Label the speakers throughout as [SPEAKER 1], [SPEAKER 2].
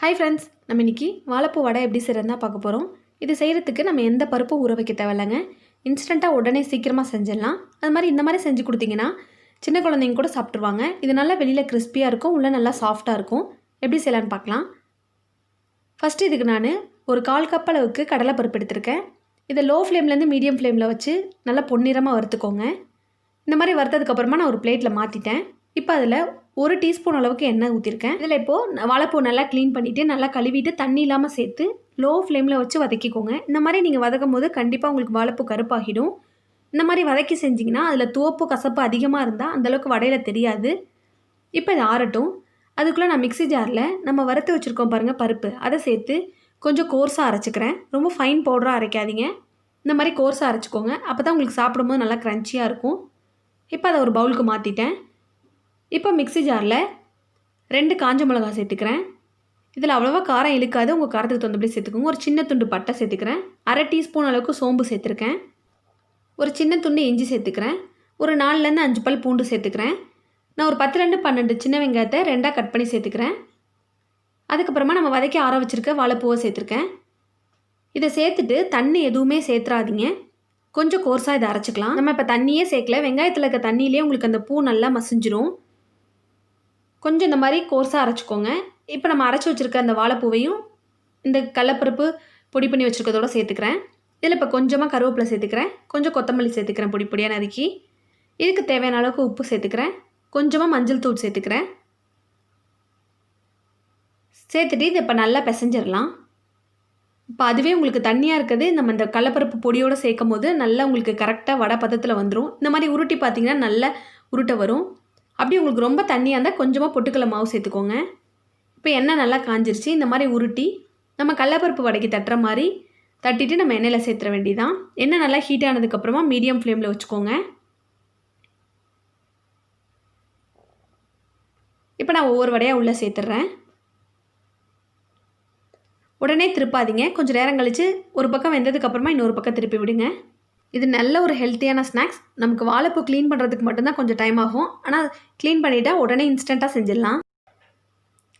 [SPEAKER 1] Hi friends, நம்ம இன்றைக்கி வாழைப்பூ வடை எப்படி செய்கிறதுனா பார்க்க போகிறோம். இது செய்கிறதுக்கு நம்ம எந்த பருப்பும் ஊற வைக்க தேவையில்லைங்க. இன்ஸ்டண்ட்டாக உடனே சீக்கிரமாக செஞ்சிடலாம். அது மாதிரி இந்த மாதிரி செஞ்சு கொடுத்தீங்கன்னா சின்ன குழந்தைங்க கூட சாப்பிட்ருவாங்க. இது நல்லா வெளியில் கிறிஸ்பியாக இருக்கும், உள்ளே நல்லா சாஃப்டாக இருக்கும். எப்படி செய்யலான்னு பார்க்கலாம். ஃபஸ்ட்டு இதுக்கு நான் ஒரு 1/4 கப் அளவுக்கு கடலைப்பருப்பு எடுத்திருக்கேன். இதை லோ ஃப்ளேம்லேருந்து மீடியம் ஃப்ளேமில் வச்சு நல்லா பொன்னிறமாக வறுத்துக்கோங்க. இந்த மாதிரி வறுத்ததுக்கப்புறமா நான் ஒரு பிளேட்டில் மாற்றிட்டேன். இப்போ அதில் 1 டீஸ்பூன் அளவுக்கு எண்ணெய் ஊற்றிருக்கேன். இதில் இப்போது வாழைப்பூ நல்லா க்ளீன் பண்ணிவிட்டு நல்லா கழுவிட்டு தண்ணி இல்லாமல் சேர்த்து லோ ஃப்ளேமில் வச்சு வதக்கிக்கோங்க. இந்த மாதிரி நீங்கள் வதக்கும் போது கண்டிப்பாக உங்களுக்கு வாழைப்பூ கருப்பாகிடும். இந்த மாதிரி வதக்கி செஞ்சிங்கன்னா அதில் துவப்பு கசப்பு அதிகமாக இருந்தால் அந்தளவுக்கு வடையில் தெரியாது. இப்போ இது ஆறட்டும். அதுக்குள்ளே நான் மிக்ஸி ஜாரில் நம்ம வறுத்து வச்சுருக்கோம் பாருங்கள் பருப்பு, அதை சேர்த்து கொஞ்சம் கோர்ஸாக அரைச்சிக்கிறேன். ரொம்ப ஃபைன் பவுடராக அரைக்காதீங்க. இந்த மாதிரி கோர்ஸாக அரைச்சிக்கோங்க. அப்போ தான் உங்களுக்கு சாப்பிடும்போது நல்லா க்ரன்ச்சியாக இருக்கும். இப்போ அதை ஒரு பவுலுக்கு மாற்றிட்டேன். இப்போ மிக்ஸி ஜாரில் 2 காஞ்ச மிளகாய் சேர்த்துக்கிறேன். இதில் அவ்வளோவா காரம் இழுக்காது, உங்கள் காரத்துக்கு தகுந்தபடி சேர்த்துக்கோங்க. ஒரு சின்ன துண்டு பட்டை சேர்த்துக்கிறேன். 1/2 டீஸ்பூன் அளவுக்கு சோம்பு சேர்த்துருக்கேன். ஒரு சின்ன துண்டு இஞ்சி சேர்த்துக்கிறேன். ஒரு 4லேருந்து 5 பல் பூண்டு சேர்த்துக்கிறேன். நான் ஒரு 10லேருந்து 12 சின்ன வெங்காயத்தை 2ஆக கட் பண்ணி சேர்த்துக்கிறேன். அதுக்கப்புறமா நம்ம வதக்கி ஆற வச்சுருக்க வாழைப்பூவை சேர்த்துருக்கேன். இதை சேர்த்துட்டு தண்ணி எதுவுமே சேர்த்துறாதீங்க. கொஞ்சம் கோர்ஸாக இதை அரைச்சிக்கலாம். நம்ம இப்போ தண்ணியே சேர்க்கல, வெங்காயத்தில் இருக்க தண்ணியிலே உங்களுக்கு அந்த பூ நல்லா மசிஞ்சிரும். கொஞ்சம் இந்த மாதிரி கோர்ஸாக அரைச்சிக்கோங்க. இப்போ நம்ம அரைச்சி வச்சுருக்க அந்த வாழைப்பூவையும் இந்த கடலைப்பருப்பு பொடி பண்ணி வச்சுருக்கதோட சேர்த்துக்கிறேன். இதில் இப்போ கொஞ்சமாக கருவேப்பிலை சேர்த்துக்கிறேன். கொஞ்சம் கொத்தமல்லி சேர்த்துக்கிறேன் பொடி பொடியாக நறுக்கி. இதுக்கு தேவையான அளவுக்கு உப்பு சேர்த்துக்கிறேன். கொஞ்சமாக மஞ்சள் தூள் சேர்த்துக்கிறேன். சேர்த்துட்டு இதை இப்போ நல்லா பிசைஞ்சிடலாம். இப்போ அதுவே உங்களுக்கு தண்ணியாக இருக்குது, நம்ம இந்த கடலைப்பருப்பு பொடியோடு சேர்க்கும் போது நல்லா உங்களுக்கு கரெக்டாக வடை பதத்தில் வந்துடும். இந்த மாதிரி உருட்டி பார்த்திங்கன்னா நல்லா உருட்டை வரும். அப்படி உங்களுக்கு ரொம்ப தண்ணியாக இருந்தால் கொஞ்சமாக பொட்டுக்கடலை மாவு சேர்த்துக்கோங்க. இப்போ எண்ணெய் நல்லா காஞ்சிருச்சு. இந்த மாதிரி உருட்டி நம்ம கடலைப்பருப்பு வடைக்கு தட்டுற மாதிரி தட்டிட்டு நம்ம எண்ணெயில் சேர்த்துற வேண்டியதான். எண்ணெய் நல்லா ஹீட் ஆனதுக்கப்புறமா மீடியம் ஃப்ளேமில் வச்சுக்கோங்க. இப்போ நான் ஒவ்வொரு வடையாக உள்ளே சேர்த்துட்றேன். உடனே திருப்பாதீங்க. கொஞ்சம் நேரம் கழித்து ஒரு பக்கம் வெந்ததுக்கப்புறமா இன்னொரு பக்கம் திருப்பி விடுங்க. இது நல்ல ஒரு ஹெல்த்தியான ஸ்நாக்ஸ். நமக்கு வாழைப்பூ க்ளீன் பண்ணுறதுக்கு மட்டும்தான் கொஞ்சம் டைம் ஆகும். ஆனால் க்ளீன் பண்ணிவிட்டா உடனே இன்ஸ்டண்ட்டாக செஞ்சிடலாம்.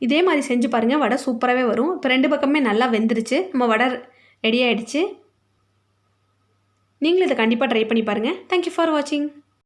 [SPEAKER 1] இதே மாதிரி செஞ்சு பாருங்கள், வடை சூப்பராகவே வரும். இப்போ 2 பக்கமே நல்லா வெந்துருச்சு. நம்ம வடை ரெடி ஆகிடுச்சு. நீங்களும் இதை கண்டிப்பாக ட்ரை பண்ணி பாருங்கள். தேங்க்யூ ஃபார் வாட்சிங்.